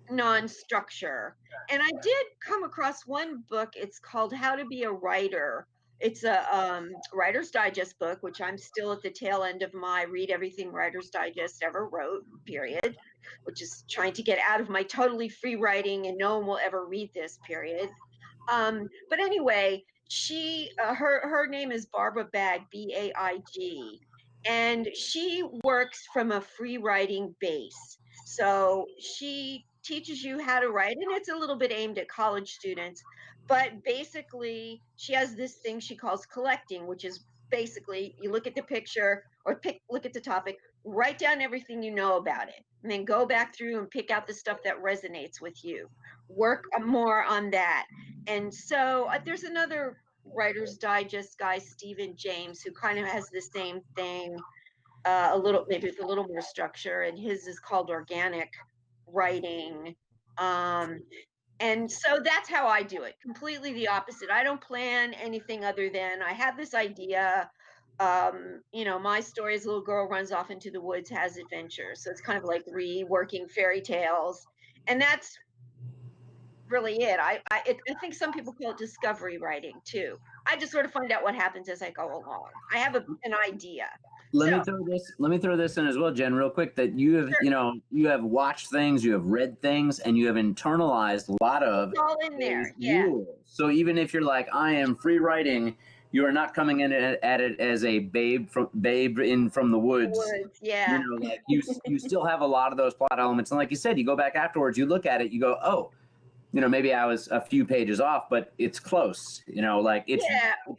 non-structure. And I did come across one book. It's called How to Be a Writer. It's a Writer's Digest book, which I'm still at the tail end of my read everything Writer's Digest ever wrote, period, which is trying to get out of my totally free writing and no one will ever read this, period. But anyway, her name is Barbara Bagg, Baig, and she works from a free writing base. So she teaches you how to write, and it's a little bit aimed at college students. But basically, she has this thing she calls collecting, which is basically you look at the picture or look at the topic, write down everything you know about it, and then go back through and pick out the stuff that resonates with you. Work more on that. And so there's another Writer's Digest guy, Stephen James, who kind of has the same thing, a little, maybe with a little more structure, and his is called organic writing. And so that's how I do it. Completely the opposite. I don't plan anything other than I have this idea. My story is a little girl runs off into the woods, has adventures. So it's kind of like reworking fairy tales. And that's really it. I think some people call it discovery writing too. I just sort of find out what happens as I go along. I have an idea. Let me throw this in as well, Jen, real quick, that you have, Sure. you have watched things, you have read things, and you have internalized a lot of It's all in there. these Yeah. rules. So even if you're like, I am free writing, you are not coming in at it as a babe in from the woods. Yeah. Like you still have a lot of those plot elements. And like you said, you go back afterwards, you look at it, you go, oh, maybe I was a few pages off, but it's close. It's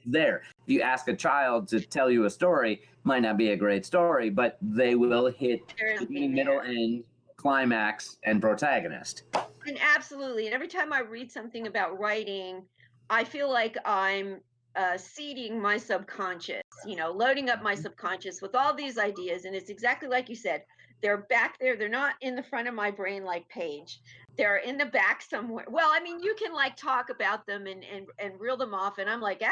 there. If you ask a child to tell you a story, might not be a great story, but they will hit beginning, middle, end, climax, and protagonist. And absolutely. And every time I read something about writing, I feel like I'm seeding my subconscious, loading up my subconscious with all these ideas. And it's exactly like you said, they're back there. They're not in the front of my brain like Paige. They're in the back somewhere. Well, I mean, you can like talk about them and reel them off, and I'm like,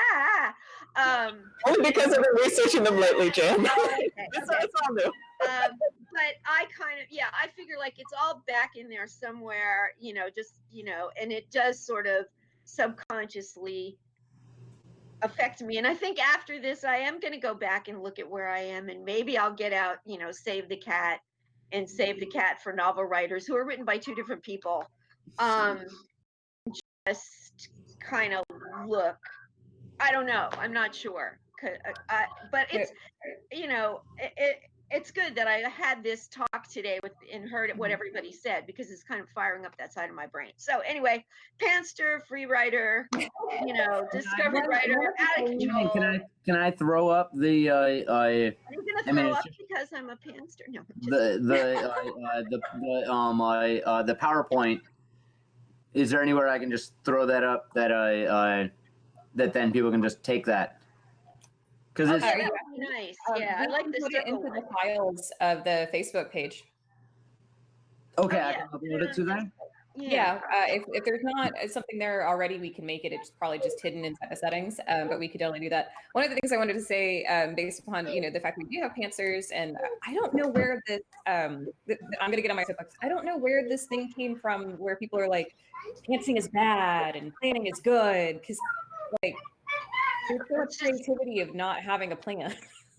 Only because I've been researching them lately, Jen. Okay. That's all new. But I kind of, yeah, I figure like it's all back in there somewhere, just, and it does sort of subconsciously affect me. And I think after this, I am going to go back and look at where I am, and maybe I'll get out, Save the Cat and Save the Cat for novel writers who are written by two different people. Just kind of look. I don't know. I'm not sure. But it's, it's good that I had this talk today and heard what everybody said, because it's kind of firing up that side of my brain. So anyway, pantster, free writer, discovery writer, out of control. Can I throw up the? Are you gonna throw up because I'm a pantster? No. The PowerPoint. Is there anywhere I can just throw that up that then people can just take that? Because it's nice. Yeah, I like the put it into one. the files of the Facebook page. Okay, I can upload it to that. Yeah, if there's not something there already, we can make it. It's probably just hidden inside the settings, but we could only do that. One of the things I wanted to say, based upon the fact we do have pantsers, and I don't know where this. I'm gonna get on my soapbox. I don't know where this thing came from, where people are like, pantsing is bad and planning is good, because like there's so much creativity of not having a plan.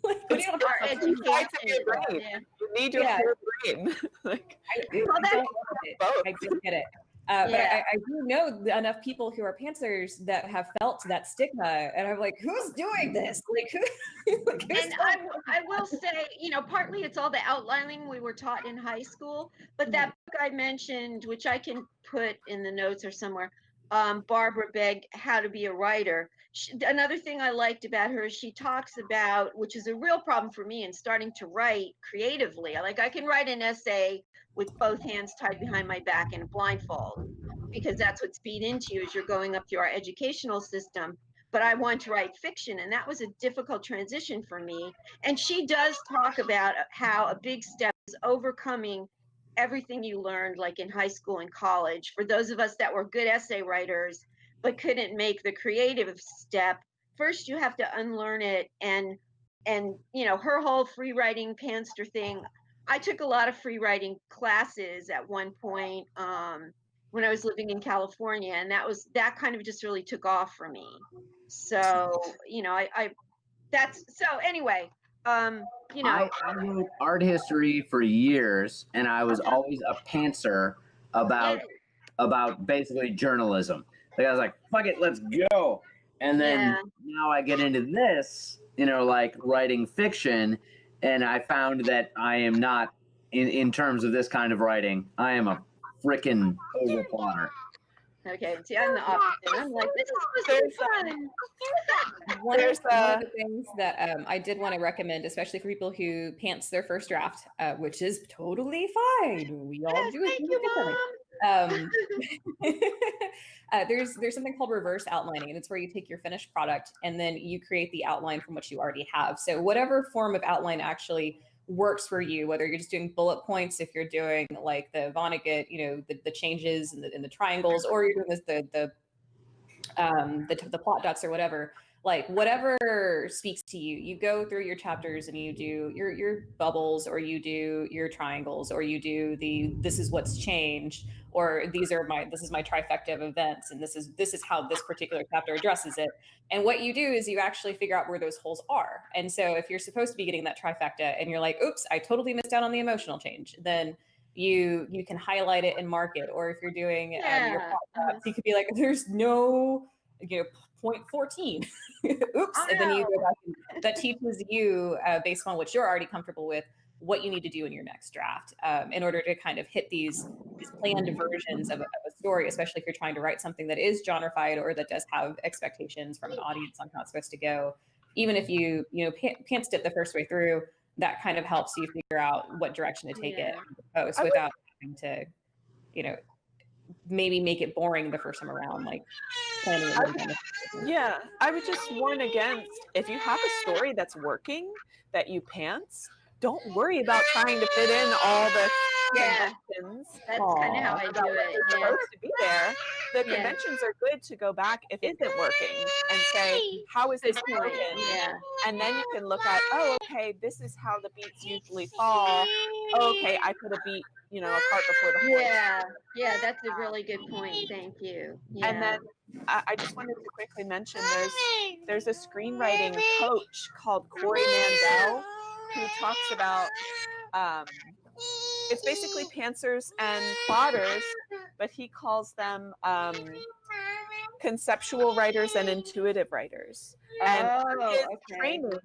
Like, It's our education. Yeah. You need your brain. Like, I do get it. But I do know enough people who are pantsers that have felt that stigma, and I'm like, who's doing this? Like, and I will say, partly it's all the outlining we were taught in high school, but that book I mentioned, which I can put in the notes or somewhere, Barbara Begg, How to Be a Writer. Another thing I liked about her is she talks about, which is a real problem for me in starting to write creatively. Like, I can write an essay with both hands tied behind my back in a blindfold, because that's what's feed into you as you're going up through our educational system. But I want to write fiction, and that was a difficult transition for me. And she does talk about how a big step is overcoming everything you learned, like in high school and college. For those of us that were good essay writers but couldn't make the creative step, first you have to unlearn it. And her whole free writing pantster thing, I took a lot of free writing classes at one point when I was living in California, and that kind of just really took off for me. So anyway. I wrote art history for years, and I was always a pantser about basically journalism. Like, I was like, fuck it, let's go. And then now I get into this, like writing fiction, and I found that I am not, in terms of this kind of writing, I am a freaking overplotter. Okay, see, I'm the opposite. I'm like, this is supposed to be fun. One of the things that I did want to recommend, especially for people who pants their first draft, which is totally fine. We all do it. Thank you, Mom. There's something called reverse outlining, and it's where you take your finished product and then you create the outline from what you already have. So whatever form of outline actually works for you, whether you're just doing bullet points, if you're doing like the Vonnegut, the changes in the triangles, or you're doing the plot dots or whatever, like whatever speaks to you. You go through your chapters and you do your bubbles, or you do your triangles, or you do this is what's changed, or this is my trifecta of events, and this is how this particular chapter addresses it. And what you do is you actually figure out where those holes are. And so if you're supposed to be getting that trifecta and you're like, oops, I totally missed out on the emotional change, then you can highlight it and mark it. Or if you're doing your plot dots, you could be like, there's no point 14. Oops. And then you go back, and that teaches you based on what you're already comfortable with, what you need to do in your next draft in order to kind of hit these planned versions of a story, especially if you're trying to write something that is genreified or that does have expectations from an audience on how it's supposed to go. Even if you pantsed it the first way through, that kind of helps you figure out what direction to take it in the post without having to, maybe make it boring the first time around, like planning it. Yeah, I would just warn against, if you have a story that's working that you pants, don't worry about trying to fit in all the conventions. That's kind of how I do it. It's supposed to be there. The conventions are good to go back if it isn't working and say, how is this working? And then you can look at, oh, okay, this is how the beats usually fall. okay, I put a beat, a cart before the horse. Yeah, that's a really good point. Thank you. And Yeah. then I just wanted to quickly mention there's a screenwriting coach called Corey Mandel who talks about it's basically pantsers and plotters, but he calls them conceptual writers and intuitive writers. And Oh, his okay. training,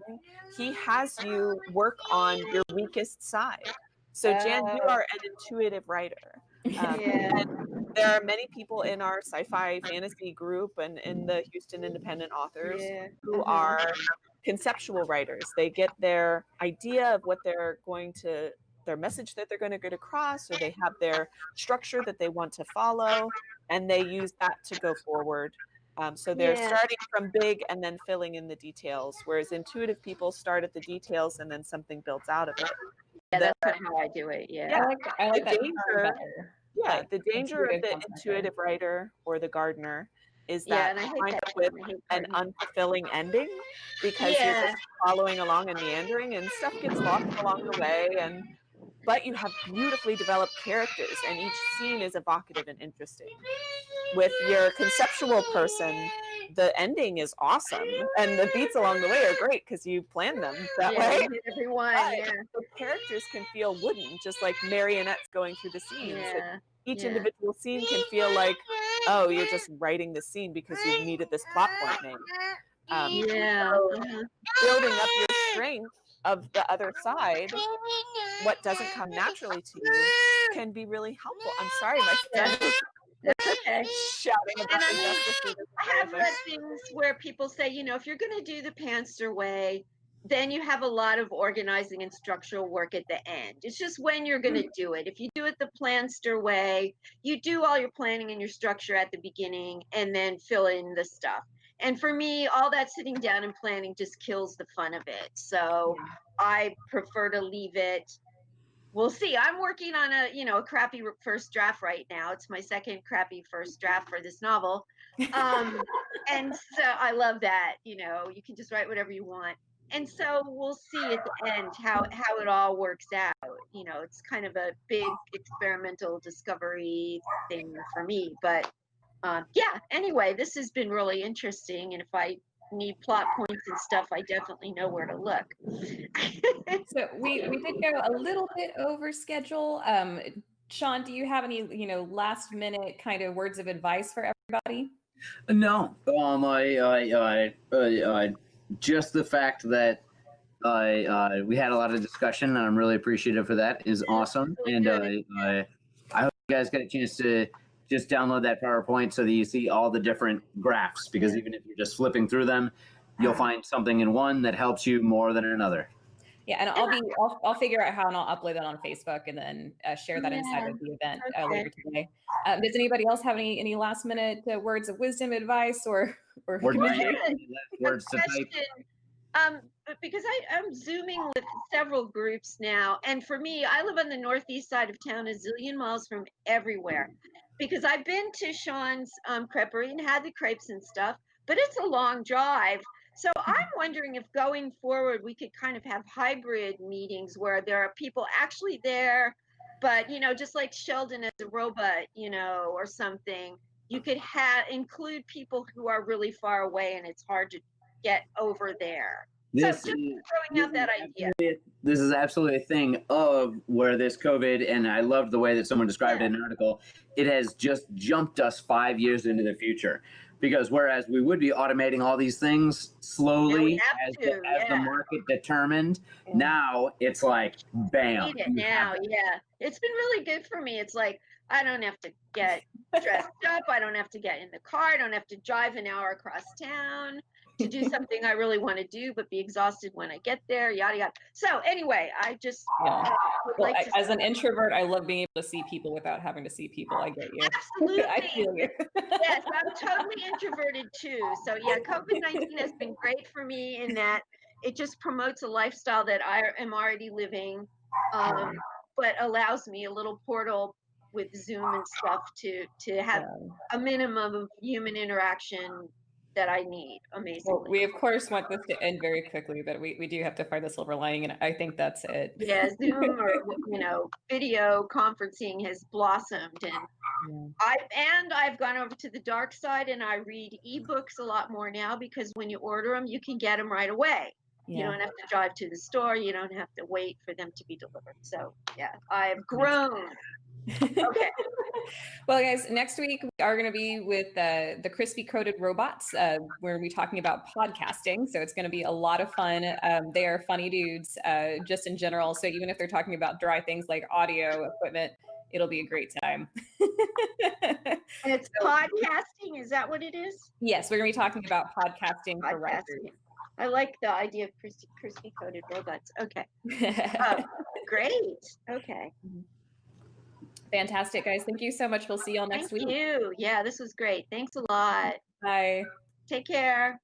he has you work on your weakest side. So Jan, you Oh. are an intuitive writer. Yeah. And there are many people in our sci-fi fantasy group and in the Houston Independent Authors Yeah. who are conceptual writers. They get their idea of what they're going to, their message that they're going to get across, or they have their structure that they want to follow, and they use that to go forward. So they're Yeah. starting from big and then filling in the details, whereas intuitive people start at the details and then something builds out of it. Yeah, that's not how I do it. Yeah. I like The that danger- term better. Yeah, Like, the danger of intuitive the sounds better. intuitive writer or the gardener is Yeah, that and I hate you wind that up with term. I hate an gardening. unfulfilling ending because you're just following along and meandering, and stuff gets lost along the way. But you have beautifully developed characters, and each scene is evocative and interesting. With your conceptual person, the ending is awesome, and the beats along the way are great because you plan them that way. You hit everyone. But Yeah. the characters can feel wooden, just like marionettes going through the scenes. Yeah. Each Yeah. individual scene can feel like, oh, you're just writing the scene because you needed this plot point made. Yeah. So building up your strength of the other side, what doesn't come naturally to you, can be really helpful. I'm sorry, my son is That's okay. shouting about And I the mean, justice. I have read things where people say, if you're going to do the pantser way, then you have a lot of organizing and structural work at the end. It's just when you're going to do it. If you do it the planster way, you do all your planning and your structure at the beginning and then fill in the stuff. And for me, all that sitting down and planning just kills the fun of it. So I prefer to leave it. We'll see. I'm working on a crappy first draft right now. It's my second crappy first draft for this novel. And so I love that, you can just write whatever you want. And so we'll see at the end how it all works out. It's kind of a big experimental discovery thing for me. But anyway, this has been really interesting. And if I need plot points and stuff, I definitely know where to look. So we did go a little bit over schedule. Sean, do you have any, last minute kind of words of advice for everybody? No, just the fact that we had a lot of discussion, and I'm really appreciative for that. Is awesome, and I hope you guys get a chance to just download that PowerPoint so that you see all the different graphs. Because even if you're just flipping through them, you'll find something in one that helps you more than another. Yeah, and I'll figure out how, and I'll upload that on Facebook and then share that inside of the event later today. Does anybody else have any last minute words of wisdom, advice, or words to type? Because I'm Zooming with several groups now. And for me, I live on the northeast side of town, a zillion miles from everywhere. Because I've been to Sean's creperie and had the crepes and stuff, but it's a long drive. So I'm wondering if going forward, we could kind of have hybrid meetings where there are people actually there, but, just like Sheldon as a robot, or something, you could include people who are really far away and it's hard to get over there. This so just throwing out that idea. This is absolutely a thing of where this COVID, and I loved the way that someone described it in an article, it has just jumped us 5 years into the future. Because whereas we would be automating all these things slowly as the market determined, now it's like, bam. Need it now, It's been really good for me. It's like, I don't have to get dressed up. I don't have to get in the car. I don't have to drive an hour across town to do something I really want to do, but be exhausted when I get there, yada, yada. So anyway, I just as an introvert, I love being able to see people without having to see people. I get you. Absolutely. I feel you. Yes, I'm totally introverted too. So COVID-19 has been great for me in that it just promotes a lifestyle that I am already living, but allows me a little portal with Zoom and stuff to have a minimum of human interaction that I need, Well, amazingly. we of course want this to end very quickly, but we do have to find the silver lining, and I think that's it. Yeah, Zoom or video conferencing has blossomed, and Yeah. I've gone over to the dark side, and I read ebooks a lot more now, because when you order them, you can get them right away. You Yeah. don't have to drive to the store. You don't have to wait for them to be delivered. So yeah, I've grown. Okay. Well, guys, next week we are going to be with the crispy coated robots. We're going to be talking about podcasting, so it's going to be a lot of fun. They are funny dudes, just in general. So even if they're talking about dry things like audio equipment, it'll be a great time. And it's podcasting. Is that what it is? Yes, we're going to be talking about podcasting for writers. Podcasting. I like the idea of crispy coated robots. Okay. Oh, great. Okay. Fantastic, guys. Thank you so much. We'll see y'all next Thank week. you. Yeah, this was great. Thanks a lot. Bye. Take care.